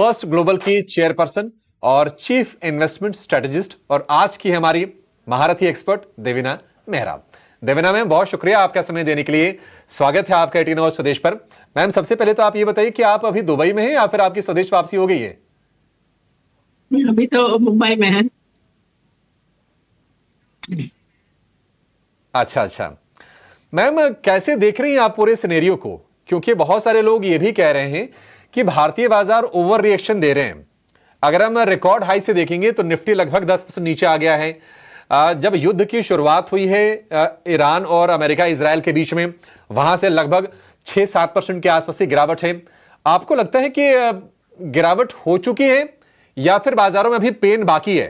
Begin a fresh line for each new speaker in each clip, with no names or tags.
First global की chairperson और chief investment strategist और आज की हमारी महारथी एक्सपर्ट देवीना मेहरा। देवीना मैम, बहुत शुक्रिया आपका समय देने के लिए। स्वागत है आपका 18 आवर्स स्वदेश पर। मैम, सबसे पहले तो आप ये बताइए कि आप अभी दुबई में हैं या फिर आपकी स्वदेश वापसी हो गई है?
अभी तो मुंबई में है।
अच्छा। मैम, कैसे देख रही हैं आप पूरे सिनेरियो को? क्योंकि बहुत सारे लोग ये भी कह रहे हैं कि भारतीय बाजार ओवर रिएक्शन दे रहे हैं। अगर हम रिकॉर्ड हाई से देखेंगे तो निफ्टी लगभग 10% नीचे आ गया है। जब युद्ध की शुरुआत हुई है ईरान और अमेरिका इजराइल के बीच में, वहां से लगभग 6-7% के आसपास की गिरावट है। आपको लगता है कि गिरावट हो चुकी है या फिर बाजारों में अभी पेन बाकी है?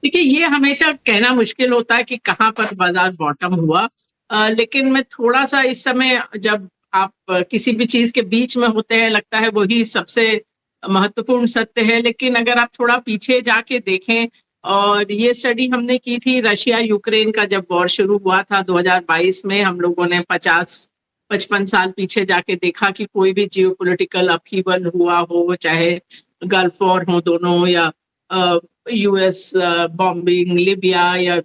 देखिए, ये हमेशा कहना मुश्किल होता है कि कहाँ पर बाजार बॉटम हुआ, लेकिन मैं थोड़ा सा इस समय जब आप किसी भी चीज के बीच में होते हैं, लगता है वही सबसे महत्वपूर्ण सत्य है। लेकिन अगर आप थोड़ा पीछे जाके देखें, और ये स्टडी हमने की थी रशिया यूक्रेन का जब वॉर शुरू हुआ था 2022 में, हम लोगों ने 50-55 साल पीछे जाके देखा कि कोई भी जियोपॉलिटिकल अपहीवल हुआ हो, चाहे गल्फ वॉर हो दोनों, या यूएस बॉम्बिंग, लिबिया, या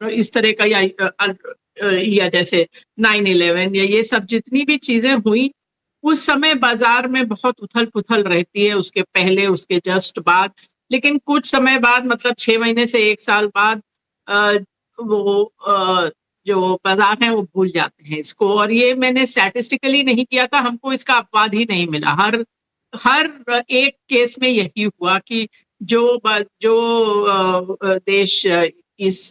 इस तरह का, या जैसे 9/11, या ये सब जितनी भी चीजें हुई, उस समय बाजार में बहुत उथल पुथल रहती है, उसके पहले, उसके जस्ट बाद। लेकिन कुछ समय बाद, मतलब 6 महीने से 1 साल बाद, जो बाजार है वो भूल जाते हैं इसको। और ये मैंने स्टैटिस्टिकली नहीं किया था, हमको इसका अपवाद ही नहीं मिला। हर एक केस में यही हुआ कि जो देश इस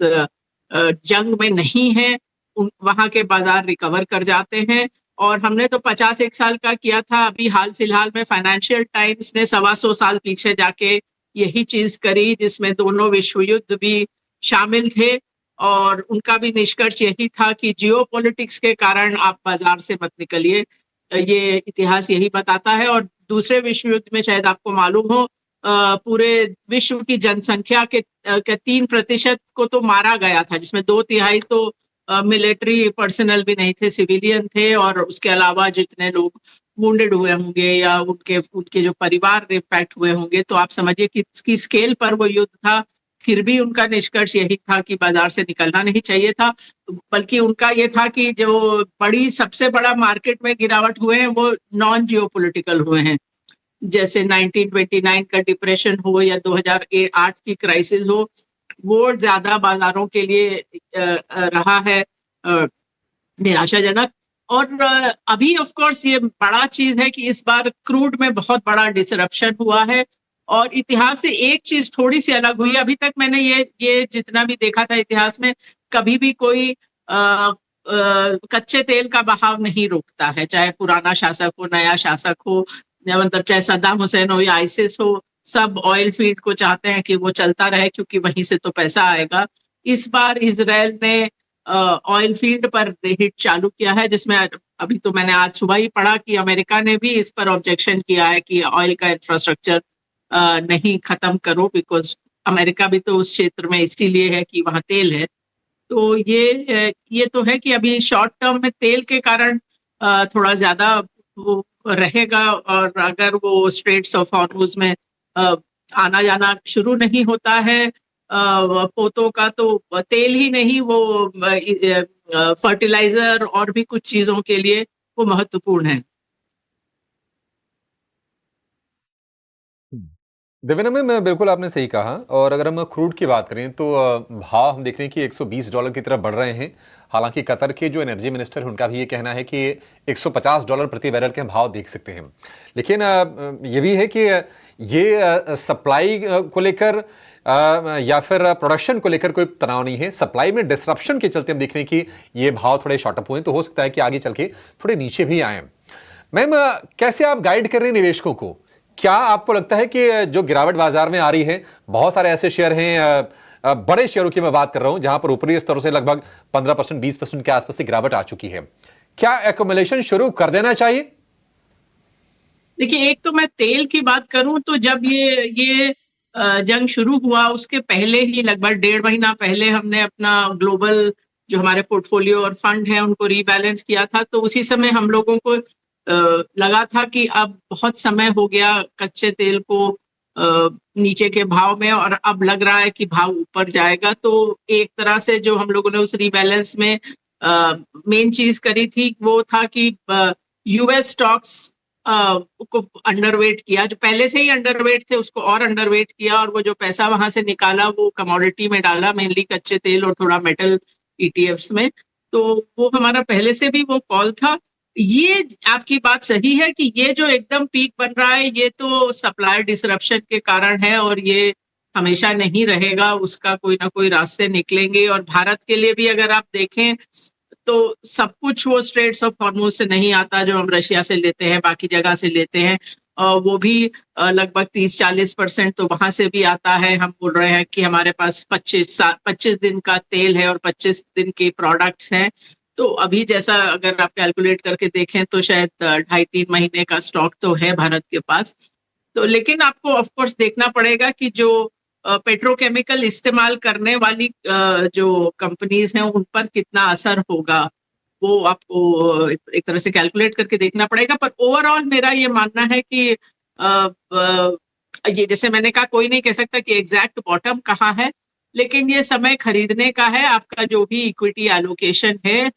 जंग में नहीं है, वहां के बाजार रिकवर कर जाते हैं। और हमने तो 50-1 साल का किया था। अभी हाल फिलहाल में फाइनेंशियल टाइम्स ने 125 साल पीछे जाके यही चीज करी, जिसमें दोनों विश्व युद्ध भी शामिल थे, और उनका भी निष्कर्ष यही था कि जियोपॉलिटिक्स के कारण आप बाजार से मत निकलिए। ये इतिहास यही बताता है। और दूसरे विश्व युद्ध में शायद आपको मालूम हो, पूरे विश्व की जनसंख्या के 3% को तो मारा गया था, जिसमें 2/3 तो मिलिट्री पर्सनल भी नहीं थे, सिविलियन थे। और उसके अलावा जितने लोग वुंडेड हुए होंगे या उनके जो परिवार इम्पैक्ट हुए होंगे, तो आप समझिए कि इसकी स्केल पर वो युद्ध था। फिर भी उनका निष्कर्ष यही था कि बाजार से निकलना नहीं चाहिए था, बल्कि उनका ये था कि जो सबसे बड़ा मार्केट में गिरावट हुए हैं वो नॉन जियोपॉलिटिकल हुए हैं, जैसे 1929 का डिप्रेशन हो या 2008 की क्राइसिस हो, वो ज्यादा बाजारों के लिए रहा है निराशाजनक। और अभी ऑफ कोर्स ये बड़ा चीज है कि इस बार क्रूड में बहुत बड़ा डिसरप्शन हुआ है। और इतिहास से एक चीज थोड़ी सी अलग हुई है। अभी तक मैंने ये जितना भी देखा था इतिहास में, कभी भी कोई कच्चे तेल का बहाव नहीं रोकता है, चाहे पुराना शासक हो, नया शासक हो, मतलब चाहे सद्दाम हुसैन हो या आईसिस हो, सब ऑयल फील्ड को चाहते हैं कि वो चलता रहे, क्योंकि वहीं से तो पैसा आएगा। इस बार इजराइल ने ऑयल फील्ड पर हिट चालू किया है, जिसमें अभी तो मैंने आज सुबह ही पढ़ा कि अमेरिका ने भी इस पर ऑब्जेक्शन किया है कि ऑयल का इंफ्रास्ट्रक्चर नहीं खत्म करो, बिकॉज अमेरिका भी तो उस क्षेत्र में इसीलिए है कि वहाँ तेल है। तो ये तो है कि अभी शॉर्ट टर्म में तेल के कारण थोड़ा ज्यादा वो रहेगा। और अगर वो स्ट्रेट्स ऑफ हॉर्मुज में आना जाना शुरू नहीं होता है पोतों का, तो तेल ही नहीं, वो फर्टिलाइजर और भी कुछ चीजों के लिए वो महत्वपूर्ण है।
देवेना में बिल्कुल आपने सही कहा। और अगर हम क्रूड की बात करें तो भाव हम देख रहे हैं कि $120 की तरफ बढ़ रहे हैं। हालांकि कतर के जो एनर्जी मिनिस्टर है उनका भी ये कहना है कि $150 प्रति बैरल के हम भाव देख सकते हैं। लेकिन ये भी है कि ये सप्लाई को लेकर या फिर प्रोडक्शन को लेकर कोई तनाव नहीं है। सप्लाई में डिसरप्शन के चलते हम देख रहे हैं कि ये भाव थोड़े शॉर्टअप हुए, तो हो सकता है कि आगे चल के थोड़े नीचे भी आए। मैम, कैसे आप गाइड कर रहे हैं निवेशकों को? क्या आपको लगता है कि जो गिरावट बाजार में आ रही है, बहुत सारे ऐसे शेयर हैं, बड़े शेयरों की मैं बात कर रहा हूं, जहां पर ऊपरी स्तर से लगभग 15%, 20% के आसपास से गिरावट आ चुकी है, क्या एक्युमुलेशन शुरू कर देना चाहिए?
देखिए, एक तो मैं तेल की बात करूं तो जब ये जंग शुरू हुआ उसके पहले ही, लगभग 1.5 महीना पहले, हमने अपना ग्लोबल जो हमारे पोर्टफोलियो और फंड है उनको रीबैलेंस किया था। तो उसी समय हम लोगों को लगा था कि अब बहुत समय हो गया कच्चे तेल को नीचे के भाव में, और अब लग रहा है कि भाव ऊपर जाएगा। तो एक तरह से जो हम लोगों ने उस रीबैलेंस में मेन चीज करी थी वो था कि यूएस स्टॉक्स को अंडरवेट किया, जो पहले से ही अंडरवेट थे उसको और अंडरवेट किया, और वो जो पैसा वहां से निकाला वो कमोडिटी में डाला, मेनली कच्चे तेल और थोड़ा मेटल ईटीएफ्स में। तो वो हमारा पहले से भी वो कॉल था। ये आपकी बात सही है कि ये जो एकदम पीक बन रहा है ये तो सप्लाई डिसरप्शन के कारण है, और ये हमेशा नहीं रहेगा, उसका कोई ना कोई रास्ते निकलेंगे। और भारत के लिए भी अगर आप देखें तो सब कुछ वो स्ट्रेट्स ऑफ हॉर्मुज से नहीं आता जो हम रशिया से लेते हैं, बाकी जगह से लेते हैं। वो भी लगभग 30-40% तो वहां से भी आता है। हम बोल रहे हैं कि हमारे पास 25 दिन का तेल है और 25 दिन के प्रोडक्ट्स हैं। तो अभी जैसा अगर आप कैलकुलेट करके देखें तो शायद 2.5-3 महीने का स्टॉक तो है भारत के पास। तो लेकिन आपको ऑफ कोर्स देखना पड़ेगा कि जो पेट्रोकेमिकल इस्तेमाल करने वाली जो कंपनीज हैं उन पर कितना असर होगा, वो आपको एक तरह से कैलकुलेट करके देखना पड़ेगा। पर ओवरऑल मेरा ये मानना है कि ये जैसे मैंने कहा, कोई नहीं कह सकता कि एग्जैक्ट बॉटम कहाँ है, लेकिन ये समय खरीदने का है। आपका जो भी इक्विटी एलोकेशन है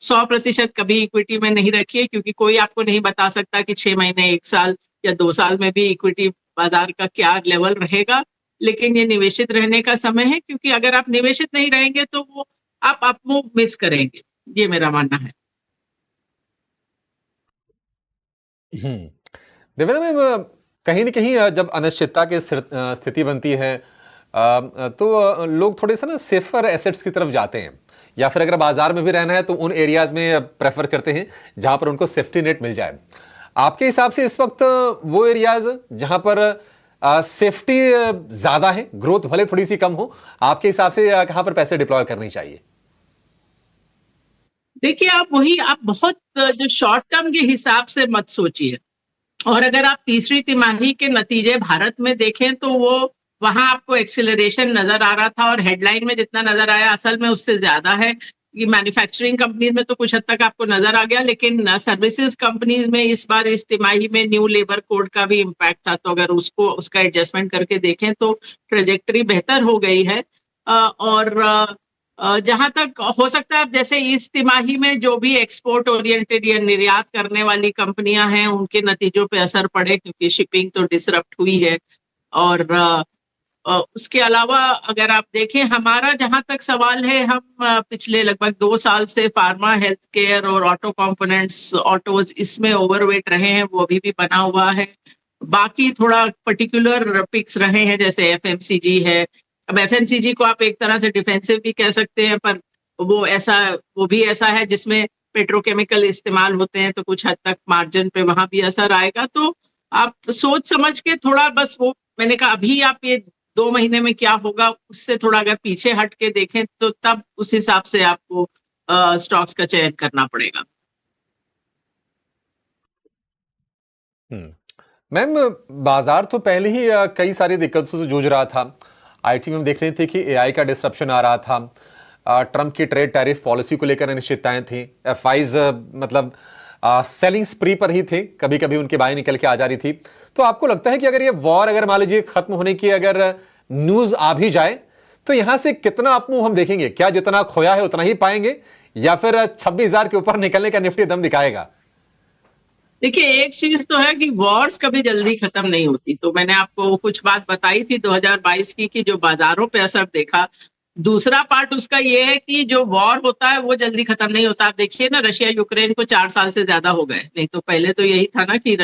100% कभी इक्विटी में नहीं रखिए, क्योंकि कोई आपको नहीं बता सकता कि 6 महीने, 1 साल या 2 साल में भी इक्विटी बाजार का क्या लेवल रहेगा। लेकिन ये निवेशित रहने का समय है, क्योंकि अगर आप निवेशित नहीं रहेंगे तो वो आप अप मूव मिस करेंगे। ये मेरा मानना है।
हम्म। देवेंद्र मैम, कहीं न कहीं जब अनिश्चितता की स्थिति बनती है तो लोग थोड़े से ना सेफर एसेट्स की तरफ जाते हैं, या फिर अगर बाजार में भी रहना है तो उन एरियाज में प्रेफर करते हैं जहां पर उनको सेफ्टी नेट मिल जाए। आपके हिसाब से इस वक्त वो एरियाज जहां पर सेफ्टी ज्यादा है, ग्रोथ भले थोड़ी सी कम हो, आपके हिसाब से कहां पर पैसे डिप्लॉय करनी चाहिए?
देखिए, आप बहुत जो शॉर्ट टर्म के हिसाब से मत सोचिए। और अगर आप तीसरी तिमाही के नतीजे भारत में देखें तो वो वहां आपको एक्सेलरेशन नजर आ रहा था, और हेडलाइन में जितना नजर आया असल में उससे ज्यादा है। ये मैन्युफैक्चरिंग कंपनीज में तो कुछ हद तक आपको नजर आ गया, लेकिन सर्विसेज कंपनीज में इस बार इस तिमाही में न्यू लेबर कोड का भी इम्पैक्ट था। तो अगर उसका एडजस्टमेंट करके देखें तो ट्रेजेक्टरी बेहतर हो गई है। और जहां तक हो सकता है, अब जैसे इस तिमाही में जो भी एक्सपोर्ट ओरिएंटेड या निर्यात करने वाली कंपनियां हैं उनके नतीजों पे असर पड़े, क्योंकि शिपिंग तो डिसरप्ट हुई है। और उसके अलावा अगर आप देखें, हमारा जहां तक सवाल है, हम पिछले लगभग 2 साल से फार्मा, हेल्थ केयर और ऑटो कंपोनेंट्स, ऑटोज, इसमें ओवरवेट रहे हैं, वो अभी भी बना हुआ है। बाकी थोड़ा पर्टिकुलर पिक्स रहे हैं, जैसे एफएमसीजी है। अब एफएमसीजी को आप एक तरह से डिफेंसिव भी कह सकते हैं, पर वो भी ऐसा है जिसमें पेट्रोकेमिकल इस्तेमाल होते हैं, तो कुछ हद तक मार्जिन पे वहां भी असर आएगा। तो आप सोच समझ के थोड़ा, बस वो मैंने कहा, अभी आप ये 2 महीने में क्या होगा उससे थोड़ा अगर पीछे हट के देखें तो तब उस हिसाब से आपको स्टॉक्स का चयन करना पड़ेगा।
मैम, बाजार तो पहले ही कई सारी दिक्कतों से जूझ रहा था। आईटी में हम देख रहे थे कि एआई का डिसरप्शन आ रहा था, ट्रंप की ट्रेड टैरिफ पॉलिसी को लेकर अनिश्चितताएं थी, एफआईज मतलब सेलिंग स्प्री पर ही थे, कभी कभी उनकी बाई निकल के आ जा रही थी। तो आपको लगता है कि अगर ये वॉर, अगर मान लीजिए खत्म होने की अगर न्यूज आ भी जाए तो यहां से कितना अपमूव हम देखेंगे? क्या जितना खोया है उतना ही पाएंगे, या फिर 26,000 के ऊपर निकलने का निफ्टी दम दिखाएगा?
देखिए, एक चीज तो है कि वॉर्स कभी जल्दी खत्म नहीं होती। तो मैंने आपको कुछ बात बताई थी 2022 की कि जो बाजारों पे असर देखा। दूसरा पार्ट उसका ये है कि जो वॉर होता है वो जल्दी खत्म नहीं होता। आप देखिए ना, रशिया यूक्रेन को 4 साल से ज्यादा हो गए, नहीं तो पहले तो यही था ना कि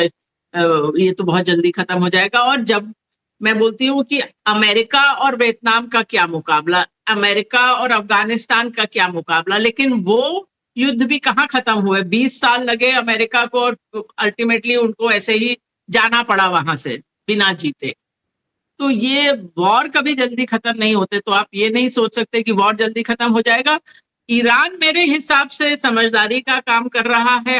ये तो बहुत जल्दी खत्म हो जाएगा। और जब मैं बोलती हूँ कि अमेरिका और वियतनाम का क्या मुकाबला, अमेरिका और अफगानिस्तान का क्या मुकाबला, लेकिन वो युद्ध भी कहाँ खत्म हुए। 20 साल लगे अमेरिका को, और अल्टीमेटली उनको ऐसे ही जाना पड़ा वहां से बिना जीते। तो ये वॉर कभी जल्दी खत्म नहीं होते। तो आप ये नहीं सोच सकते कि वॉर जल्दी खत्म हो जाएगा। ईरान मेरे हिसाब से समझदारी का काम कर रहा है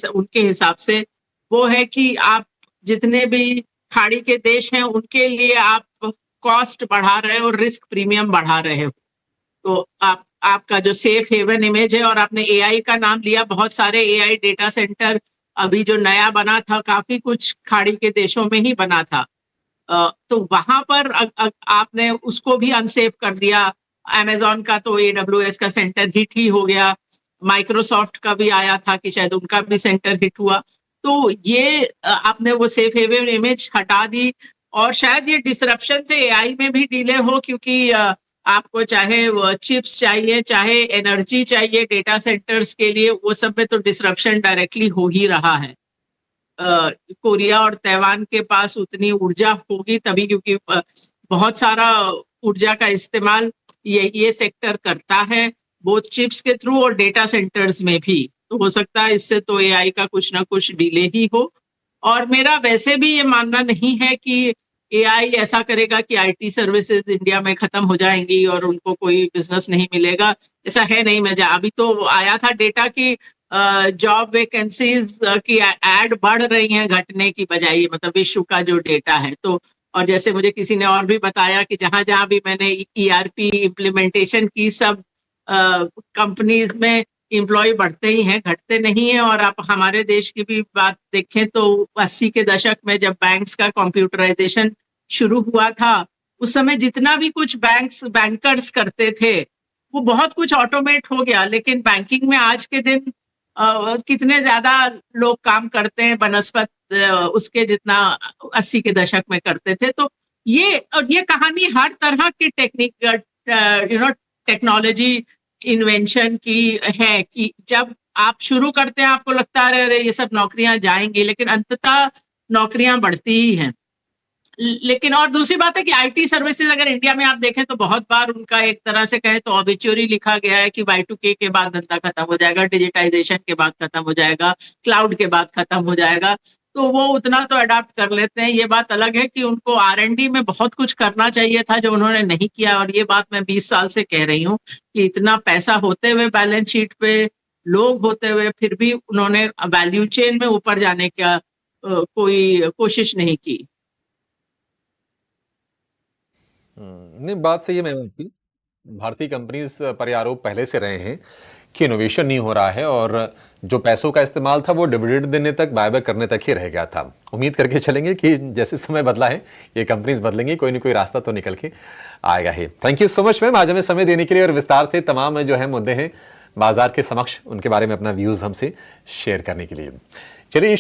उनके हिसाब से। वो है कि आप जितने भी खाड़ी के देश हैं उनके लिए आप कॉस्ट बढ़ा रहे हो, रिस्क प्रीमियम बढ़ा रहे हो। तो आपका जो सेफ हेवन इमेज है, और आपने एआई का नाम लिया, बहुत सारे एआई डेटा सेंटर अभी जो नया बना था काफी कुछ खाड़ी के देशों में ही बना था। तो वहां पर आपने उसको भी अनसेफ कर दिया। अमेजोन का तो AWS का सेंटर हिट ही हो गया, माइक्रोसॉफ्ट का भी आया था कि शायद उनका भी सेंटर हिट हुआ। तो ये आपने वो सेफ हेवन इमेज हटा दी, और शायद ये डिसरप्शन से AI में भी डिले हो, क्योंकि आपको चाहे चिप्स चाहिए, चाहे एनर्जी चाहिए डेटा सेंटर्स के लिए, वो सब में तो डिसरप्शन डायरेक्टली हो ही रहा है। कोरिया और ताइवान के पास उतनी ऊर्जा होगी तभी, क्योंकि बहुत सारा ऊर्जा का इस्तेमाल ये सेक्टर करता है, बोथ चिप्स के थ्रू और डेटा सेंटर्स में भी। तो हो सकता है इससे तो AI का कुछ ना कुछ डिले ही हो। और मेरा वैसे भी ये मानना नहीं है कि AI ऐसा करेगा कि IT सर्विसेज इंडिया में खत्म हो जाएंगी और उनको कोई बिजनेस नहीं मिलेगा। ऐसा है नहीं। अभी तो आया था डेटा की जॉब वैकेंसीज की एड बढ़ रही हैं घटने की बजाय, मतलब विश्व का जो डेटा है। तो और जैसे मुझे किसी ने और भी बताया कि जहां जहां भी मैंने ERP इम्प्लीमेंटेशन की, सब कंपनीज में एम्प्लॉय बढ़ते ही हैं, घटते नहीं है। और आप हमारे देश की भी बात देखें तो 80 के दशक में जब बैंक्स का कंप्यूटराइजेशन शुरू हुआ था, उस समय जितना भी कुछ बैंकर्स करते थे वो बहुत कुछ ऑटोमेट हो गया। लेकिन बैंकिंग में आज के दिन कितने ज्यादा लोग काम करते हैं बनस्पत उसके जितना 80 के दशक में करते थे। तो ये कहानी हर तरह की टेक्नोलॉजी इन्वेंशन की है, कि जब आप शुरू करते हैं आपको लगता है अरे ये सब नौकरियां जाएंगी, लेकिन अंततः नौकरियां बढ़ती ही हैं। लेकिन और दूसरी बात है कि IT सर्विसेज अगर इंडिया में आप देखें तो बहुत बार उनका एक तरह से कहें तो ऑबिचुरी लिखा गया है कि Y2K के बाद धंधा खत्म हो जाएगा, डिजिटाइजेशन के बाद खत्म हो जाएगा, क्लाउड के बाद खत्म हो जाएगा। तो वो उतना तो अडाप्ट कर लेते हैं। ये बात अलग है कि उनको R&D में बहुत कुछ करना चाहिए था जो उन्होंने नहीं किया। और ये बात मैं 20 साल से कह रही हूँ कि इतना पैसा होते हुए बैलेंस शीट पे, लोग होते हुए, फिर भी उन्होंने वैल्यू चेन में ऊपर जाने का कोई कोशिश नहीं की।
नहीं, बात सही है मैम आपकी। भारतीय कंपनीज पर ये आरोप पहले से रहे हैं कि इनोवेशन नहीं हो रहा है, और जो पैसों का इस्तेमाल था वो डिविडेंड देने तक, बायबैक करने तक ही रह गया था। उम्मीद करके चलेंगे कि जैसे समय बदला है ये कंपनीज बदलेंगी, कोई ना कोई रास्ता तो निकल के आएगा ही। Thank you so much ma'am, आज हमें समय देने के लिए और विस्तार से तमाम जो है मुद्दे हैं बाजार के समक्ष, उनके बारे में अपना व्यूज हमसे शेयर करने के लिए। चलिए